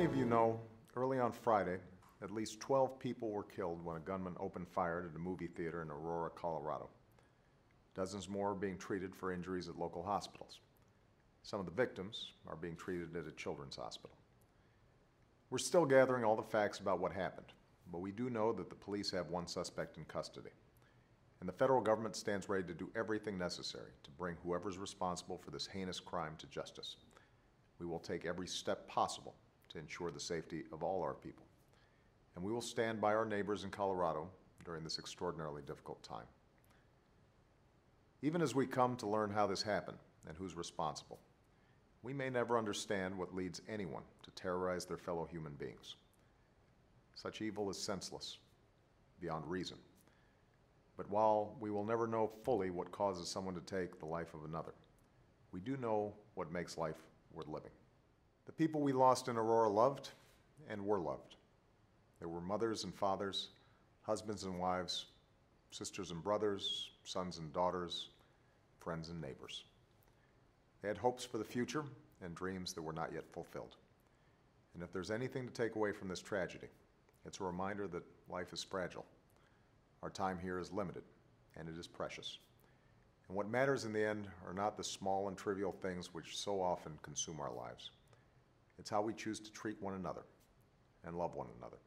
of you know, early on Friday, at least 12 people were killed when a gunman opened fire at a movie theater in Aurora, Colorado. Dozens more are being treated for injuries at local hospitals. Some of the victims are being treated at a children's hospital. We're still gathering all the facts about what happened, but we do know that the police have one suspect in custody. And the federal government stands ready to do everything necessary to bring whoever's responsible for this heinous crime to justice. We will take every step possible to ensure the safety of all our people. And we will stand by our neighbors in Colorado during this extraordinarily difficult time. Even as we come to learn how this happened and who's responsible, we may never understand what leads anyone to terrorize their fellow human beings. Such evil is senseless, beyond reason. But while we will never know fully what causes someone to take the life of another, we do know what makes life worth living. The people we lost in Aurora loved and were loved. There were mothers and fathers, husbands and wives, sisters and brothers, sons and daughters, friends and neighbors. They had hopes for the future and dreams that were not yet fulfilled. And if there's anything to take away from this tragedy, it's a reminder that life is fragile. Our time here is limited, and it is precious. And what matters in the end are not the small and trivial things which so often consume our lives. It's how we choose to treat one another and love one another.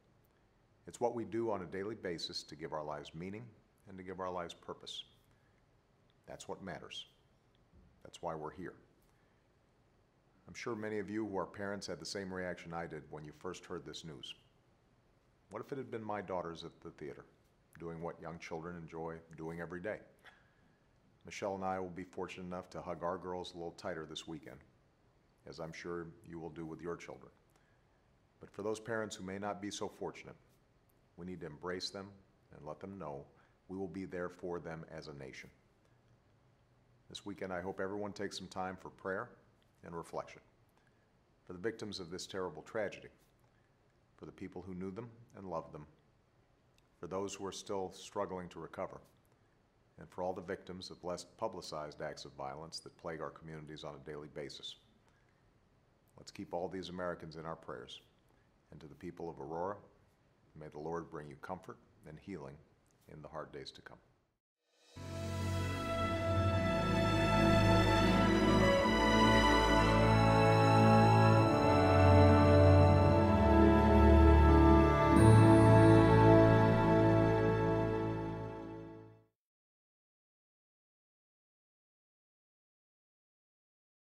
It's what we do on a daily basis to give our lives meaning and to give our lives purpose. That's what matters. That's why we're here. I'm sure many of you who are parents had the same reaction I did when you first heard this news. What if it had been my daughters at the theater, doing what young children enjoy doing every day? Michelle and I will be fortunate enough to hug our girls a little tighter this weekend, as I'm sure you will do with your children. But for those parents who may not be so fortunate, we need to embrace them and let them know we will be there for them as a nation. This weekend, I hope everyone takes some time for prayer and reflection, for the victims of this terrible tragedy, for the people who knew them and loved them, for those who are still struggling to recover, and for all the victims of less publicized acts of violence that plague our communities on a daily basis. Let's keep all these Americans in our prayers. And to the people of Aurora, may the Lord bring you comfort and healing in the hard days to come.